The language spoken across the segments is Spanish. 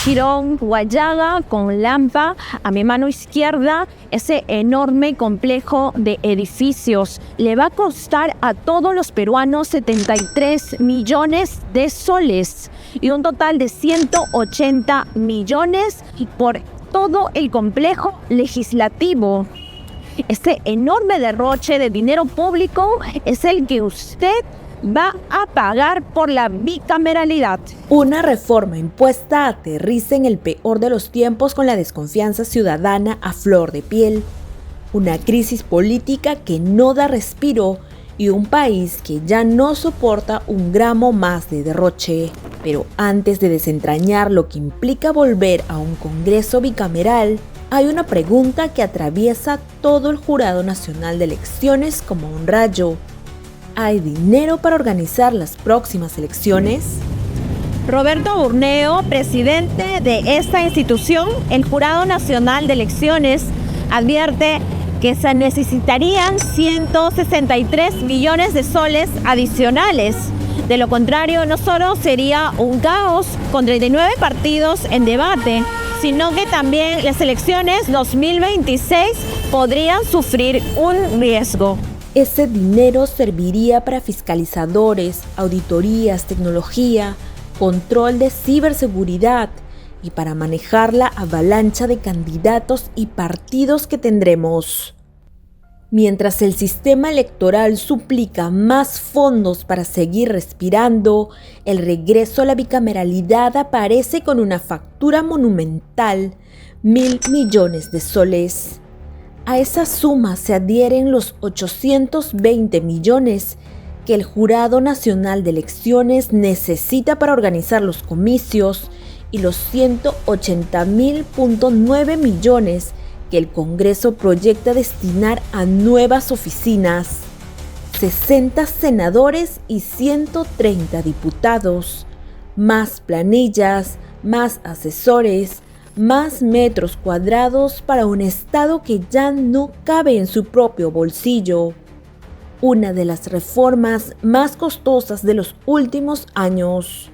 Chirón, Guayaga, con Lampa, a mi mano izquierda, ese enorme complejo de edificios. Le va a costar a todos los peruanos 73 millones de soles y un total de 180 millones por todo el complejo legislativo. Este enorme derroche de dinero público es el que usted va a pagar por la bicameralidad. Una reforma impuesta aterriza en el peor de los tiempos con la desconfianza ciudadana a flor de piel. Una crisis política que no da respiro y un país que ya no soporta un gramo más de derroche. Pero antes de desentrañar lo que implica volver a un Congreso bicameral, hay una pregunta que atraviesa todo el Jurado Nacional de Elecciones como un rayo. ¿Hay dinero para organizar las próximas elecciones? Roberto Burneo, presidente de esta institución, el Jurado Nacional de Elecciones, advierte que se necesitarían 163 millones de soles adicionales. De lo contrario, no solo sería un caos con 39 partidos en debate, sino que también las elecciones 2026 podrían sufrir un riesgo. Ese dinero serviría para fiscalizadores, auditorías, tecnología, control de ciberseguridad y para manejar la avalancha de candidatos y partidos que tendremos. Mientras el sistema electoral suplica más fondos para seguir respirando, el regreso a la bicameralidad aparece con una factura monumental, 1.000 millones de soles. A esa suma se adhieren los 820 millones que el Jurado Nacional de Elecciones necesita para organizar los comicios y los 180.9 millones que el Congreso proyecta destinar a nuevas oficinas, 60 senadores y 130 diputados, más planillas, más asesores, más metros cuadrados para un Estado que ya no cabe en su propio bolsillo. Una de las reformas más costosas de los últimos años.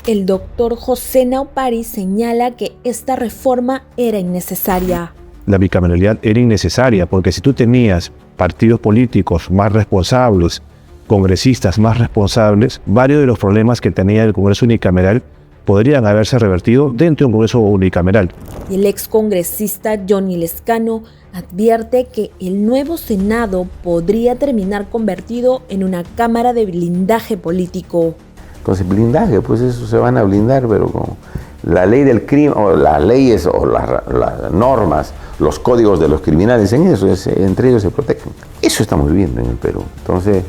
El doctor José Naupari señala que esta reforma era innecesaria. La bicameralidad era innecesaria porque si tú tenías partidos políticos más responsables, congresistas más responsables, varios de los problemas que tenía el Congreso unicameral podrían haberse revertido dentro de un Congreso unicameral. Y el excongresista Johnny Lescano advierte que el nuevo Senado podría terminar convertido en una cámara de blindaje político. Entonces, blindaje, pues eso se van a blindar, pero con la ley del crimen, o las leyes, o las normas, los códigos de los criminales, entre ellos se protegen. Eso estamos viviendo en el Perú. Entonces,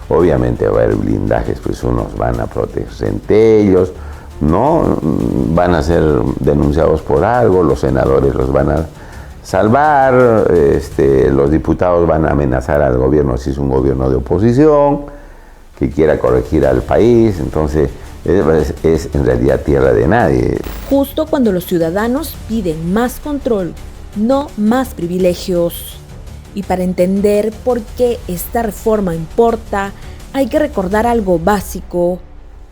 obviamente va a haber blindajes, pues unos van a protegerse entre ellos, ¿no? Van a ser denunciados por algo, los senadores los van a salvar, los diputados van a amenazar al gobierno si es un gobierno de oposición que quiera corregir al país. Entonces es en realidad tierra de nadie. Justo cuando los ciudadanos piden más control, no más privilegios. Y para entender por qué esta reforma importa, hay que recordar algo básico.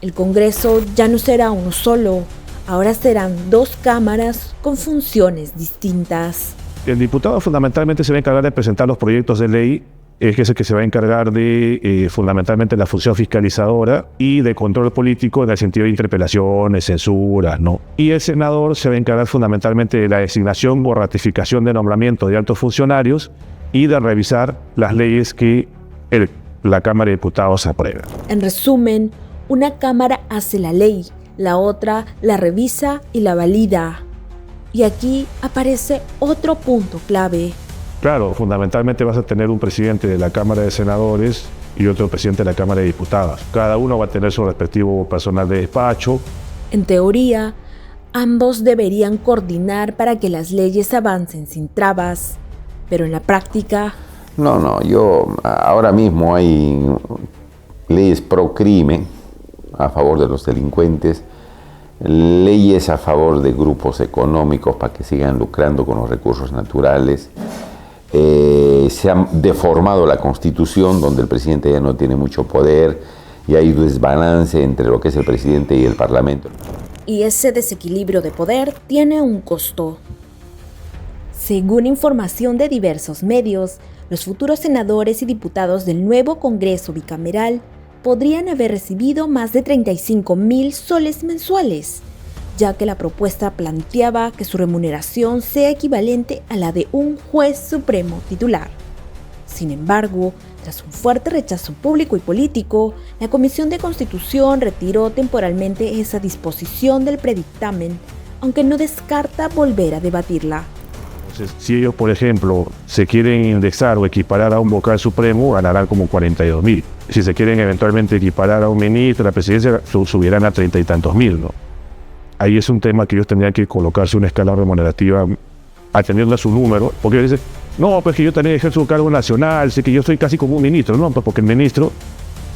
El Congreso ya no será uno solo, ahora serán dos cámaras con funciones distintas. El diputado fundamentalmente se va a encargar de presentar los proyectos de ley, es el que se va a encargar de fundamentalmente la función fiscalizadora y de control político en el sentido de interpelaciones, censuras, ¿no? Y el senador se va a encargar fundamentalmente de la designación o ratificación de nombramiento de altos funcionarios y de revisar las leyes que la Cámara de Diputados aprueba. En resumen, una cámara hace la ley, la otra la revisa y la valida. Y aquí aparece otro punto clave. Claro, fundamentalmente vas a tener un presidente de la Cámara de Senadores y otro presidente de la Cámara de Diputados. Cada uno va a tener su respectivo personal de despacho. En teoría, ambos deberían coordinar para que las leyes avancen sin trabas, pero en la práctica... Ahora mismo hay leyes pro crimen a favor de los delincuentes, leyes a favor de grupos económicos para que sigan lucrando con los recursos naturales. Se ha deformado la Constitución, donde el presidente ya no tiene mucho poder y hay desbalance entre lo que es el presidente y el Parlamento. Y ese desequilibrio de poder tiene un costo. Según información de diversos medios, los futuros senadores y diputados del nuevo Congreso bicameral podrían haber recibido más de 35.000 soles mensuales, ya que la propuesta planteaba que su remuneración sea equivalente a la de un juez supremo titular. Sin embargo, tras un fuerte rechazo público y político, la Comisión de Constitución retiró temporalmente esa disposición del predictamen, aunque no descarta volver a debatirla. Entonces, si ellos, por ejemplo, se quieren indexar o equiparar a un vocal supremo, ganarán como 42.000. Si se quieren eventualmente equiparar a un ministro, a la presidencia, subirán a 30 y tantos mil, ¿no? Ahí es un tema que ellos tendrían que colocarse una escala remunerativa atendiendo a su número, porque ellos dicen, no, pues que yo también ejerzo un cargo nacional, sé que yo soy casi como un ministro, no, pues porque el ministro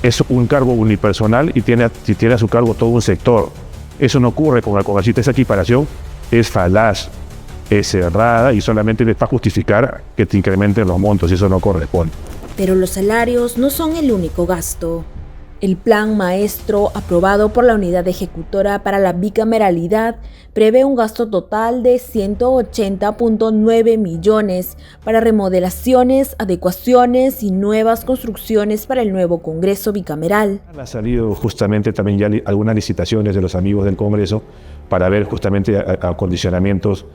es un cargo unipersonal y tiene a su cargo todo un sector. Eso no ocurre con el congresista, esa equiparación es falaz, es errada y solamente les va a justificar que te incrementen los montos y eso no corresponde. Pero los salarios no son el único gasto. El plan maestro aprobado por la Unidad Ejecutora para la Bicameralidad prevé un gasto total de 180.9 millones para remodelaciones, adecuaciones y nuevas construcciones para el nuevo Congreso bicameral. Han salido justamente también ya algunas licitaciones de los amigos del Congreso para ver justamente acondicionamientos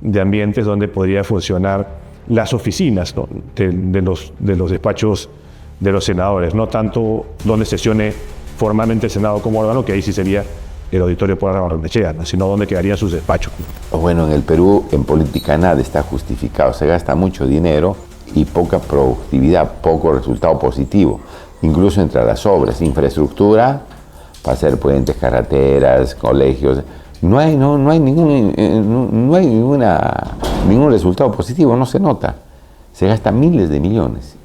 de ambientes donde podría funcionar las oficinas, ¿no? de los despachos de los senadores, no tanto donde sesione formalmente el Senado como órgano, que ahí sí sería el auditorio por Barrenechea, ¿no? Sino donde quedarían sus despachos. Bueno, en el Perú, en política nada está justificado, se gasta mucho dinero y poca productividad, poco resultado positivo, incluso entre las obras, infraestructura, para hacer puentes, carreteras, colegios, no hay ningún resultado positivo, no se nota, se gasta miles de millones.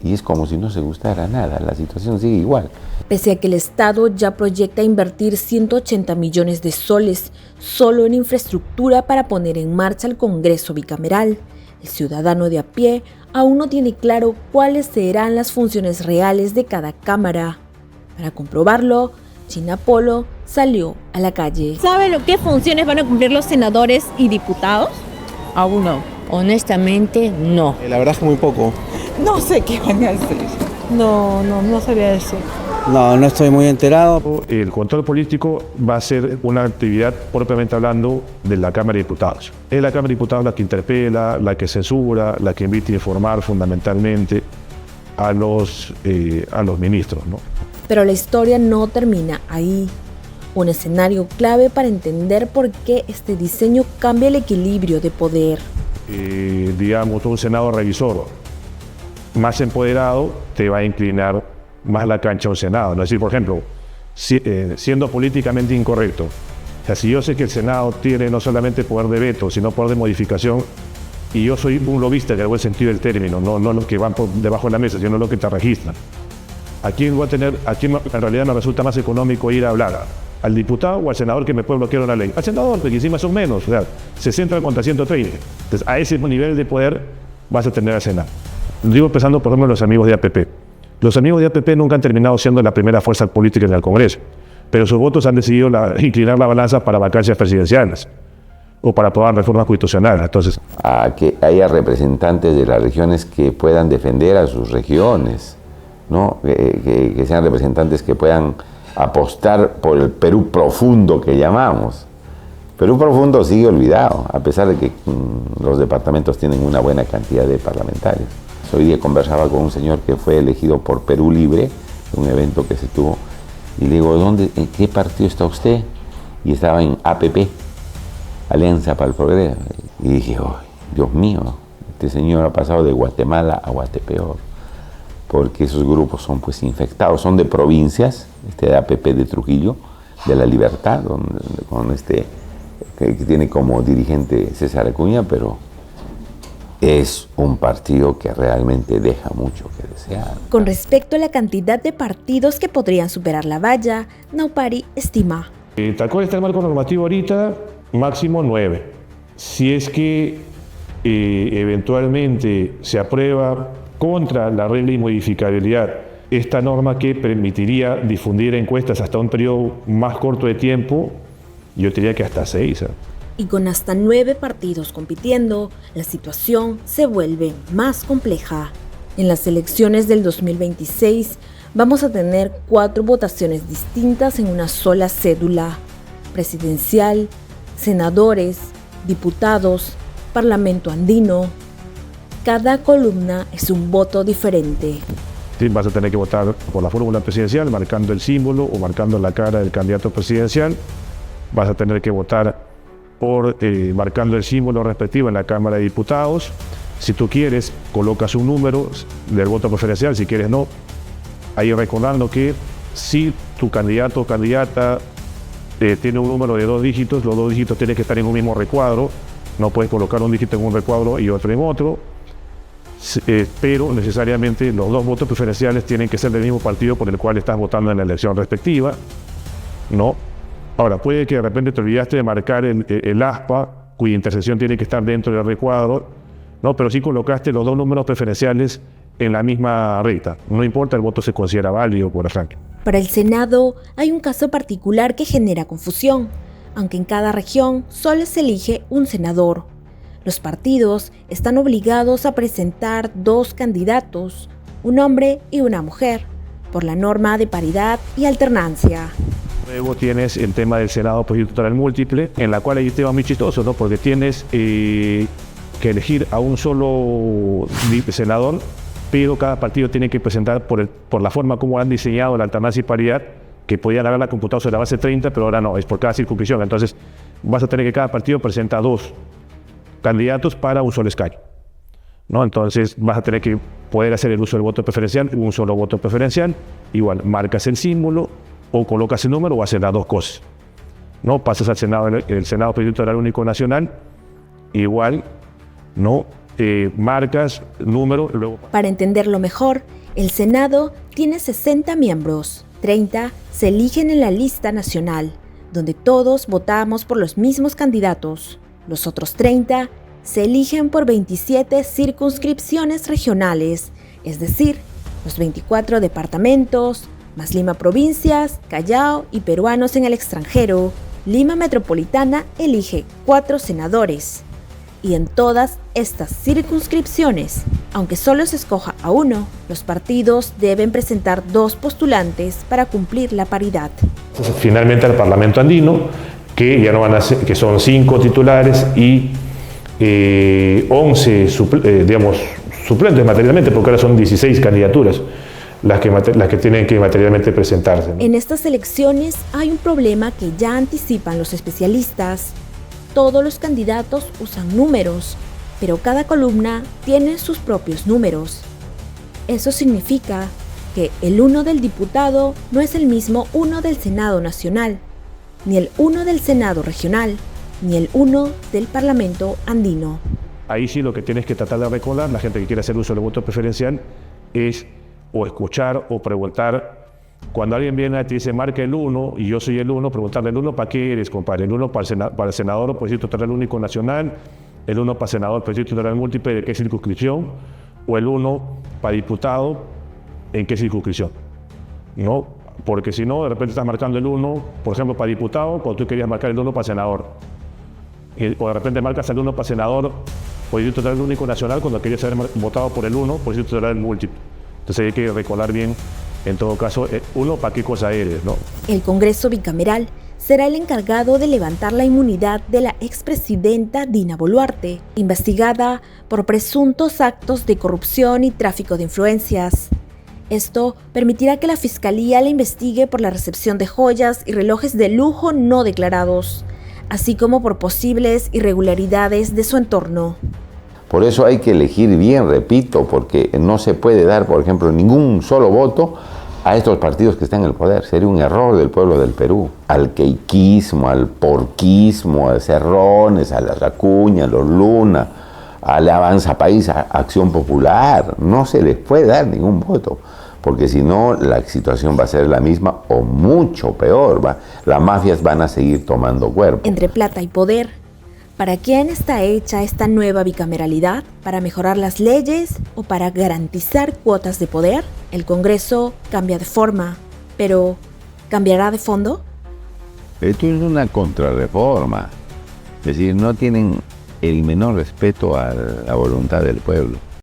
Y es como si no se gustara nada, la situación sigue igual. Pese a que el Estado ya proyecta invertir 180 millones de soles solo en infraestructura para poner en marcha el Congreso bicameral, el ciudadano de a pie aún no tiene claro cuáles serán las funciones reales de cada cámara. Para comprobarlo, China Polo salió a la calle. ¿Sabe qué funciones van a cumplir los senadores y diputados? Aún no. Honestamente, no. La verdad es que muy poco. No sé qué van a hacer. No sabría decir. No estoy muy enterado. El control político va a ser una actividad propiamente hablando de la Cámara de Diputados. Es la Cámara de Diputados la que interpela, la que censura, la que invita a informar fundamentalmente a los ministros, ¿no? Pero la historia no termina ahí. Un escenario clave para entender por qué este diseño cambia el equilibrio de poder. Digamos, un Senado revisor más empoderado te va a inclinar más la cancha a un Senado. Es decir, por ejemplo, siendo políticamente incorrecto, o sea, si yo sé que el Senado tiene no solamente poder de veto, sino poder de modificación, y yo soy un lobista en el buen sentido del término, no los que van por debajo de la mesa, sino los que te registran. ¿A quién en realidad me resulta más económico ir a hablar? ¿Al diputado o al senador que me puede bloquear una ley? Al senador, porque encima son menos, o sea, 60 contra 130. Entonces, a ese nivel de poder vas a tener al Senado. Digo, empezando por ejemplo los amigos de APP. Los amigos de APP nunca han terminado siendo la primera fuerza política en el Congreso, pero sus votos han decidido inclinar la balanza para vacancias presidenciales o para aprobar reformas constitucionales. Entonces, a que haya representantes de las regiones que puedan defender a sus regiones, ¿no? Que sean representantes que puedan apostar por el Perú profundo que llamamos. Perú profundo sigue olvidado, a pesar de que los departamentos tienen una buena cantidad de parlamentarios. Hoy día conversaba con un señor que fue elegido por Perú Libre, un evento que se tuvo, y le digo, ¿en qué partido está usted? Y estaba en APP, Alianza para el Progreso. Y dije, oh, Dios mío, este señor ha pasado de Guatemala a Guatepeor, porque esos grupos son pues infectados, son de provincias, de APP de Trujillo, de La Libertad, que tiene como dirigente César Acuña, pero es un partido que realmente deja mucho que desear. Con respecto a la cantidad de partidos que podrían superar la valla, Naupari estima. Tal cual está el marco normativo ahorita, máximo 9. Si es que eventualmente se aprueba contra la regla de inmodificabilidad esta norma que permitiría difundir encuestas hasta un periodo más corto de tiempo, Yo diría que hasta 6. Y con hasta 9 partidos compitiendo, la situación se vuelve más compleja. En las elecciones del 2026 vamos a tener 4 votaciones distintas en una sola cédula: presidencial, senadores, diputados, Parlamento andino. Cada columna es un voto diferente. Sí, vas a tener que votar por la fórmula presidencial, marcando el símbolo o marcando la cara del candidato presidencial. Vas a tener que votar por marcando el símbolo respectivo en la Cámara de Diputados. Si tú quieres, colocas un número del voto preferencial, si quieres no. Ahí recordando que si tu candidato o candidata tiene un número de 2 dígitos, los 2 dígitos tienen que estar en un mismo recuadro. No puedes colocar un dígito en un recuadro y otro en otro. Pero necesariamente los 2 votos preferenciales tienen que ser del mismo partido por el cual estás votando en la elección respectiva, ¿no? Ahora, puede que de repente te olvidaste de marcar el aspa, cuya intersección tiene que estar dentro del recuadro, ¿no? Pero sí colocaste los 2 números preferenciales en la misma recta. No importa, el voto se considera válido, por ejemplo. Para el Senado hay un caso particular que genera confusión, aunque en cada región solo se elige un senador. Los partidos están obligados a presentar 2 candidatos, un hombre y una mujer, por la norma de paridad y alternancia. Luego tienes el tema del Senado por distrito electoral múltiple, en la cual hay un tema muy chistoso, ¿no? Porque tienes que elegir a un solo senador, pero cada partido tiene que presentar por la forma como han diseñado la alternancia y paridad, que podían haberla computado sobre la base 30, pero ahora no, es por cada circunscripción. Entonces vas a tener que cada partido presenta 2 candidatos para un solo escaño, ¿no? Entonces vas a tener que poder hacer el uso del voto preferencial, un solo voto preferencial, igual marcas el símbolo o colocas el número o haces las 2 cosas, ¿no? Pasas al Senado, el Senado Electoral Único Nacional, igual, ¿no? Marcas, número, luego... Para entenderlo mejor, el Senado tiene 60 miembros, 30 se eligen en la lista nacional, donde todos votamos por los mismos candidatos. Los otros 30 se eligen por 27 circunscripciones regionales, es decir, los 24 departamentos, más Lima provincias, Callao y peruanos en el extranjero. Lima Metropolitana elige 4 senadores. Y en todas estas circunscripciones, aunque solo se escoja a uno, los partidos deben presentar 2 postulantes para cumplir la paridad. Finalmente al Parlamento andino, que ya no van a ser, que son 5 titulares y 11 suplentes materialmente, porque ahora son 16 candidaturas las que tienen que materialmente presentarse, ¿no? En estas elecciones hay un problema que ya anticipan los especialistas. Todos los candidatos usan números, pero cada columna tiene sus propios números. Eso significa que el 1 del diputado no es el mismo 1 del Senado Nacional, ni el 1 del Senado Regional, ni el 1 del Parlamento andino. Ahí sí lo que tienes que tratar de recordar, la gente que quiere hacer uso del voto preferencial, es o escuchar o preguntar. Cuando alguien viene y te dice marca el 1 y yo soy el 1, preguntarle el 1 ¿para qué eres, compadre? El 1 para el senador por distrito electoral único nacional, el 1 para senador por distrito electoral múltiple de qué circunscripción, o el 1 para diputado en qué circunscripción, ¿no? Porque si no, de repente estás marcando el 1, por ejemplo, para diputado, cuando tú querías marcar el 1 para senador. O de repente marcas el 1 para senador por distrito electoral único nacional cuando querías haber votado por el 1 por distrito electoral múltiple. Entonces hay que recordar bien, en todo caso, 1 para qué cosa eres, ¿no? El Congreso bicameral será el encargado de levantar la inmunidad de la expresidenta Dina Boluarte, investigada por presuntos actos de corrupción y tráfico de influencias. Esto permitirá que la Fiscalía la investigue por la recepción de joyas y relojes de lujo no declarados, así como por posibles irregularidades de su entorno. Por eso hay que elegir bien, repito, porque no se puede dar, por ejemplo, ningún solo voto a estos partidos que están en el poder. Sería un error del pueblo del Perú. Al queiquismo, al porquismo, a Cerrones, a las Acuña, a los Luna, a la Avanza País, a Acción Popular. No se les puede dar ningún voto, porque si no la situación va a ser la misma o mucho peor. Las mafias van a seguir tomando cuerpo. Entre plata y poder, ¿para quién está hecha esta nueva bicameralidad? ¿Para mejorar las leyes o para garantizar cuotas de poder? El Congreso cambia de forma, pero ¿cambiará de fondo? Esto es una contrarreforma. Es decir, no tienen el menor respeto a la voluntad del pueblo.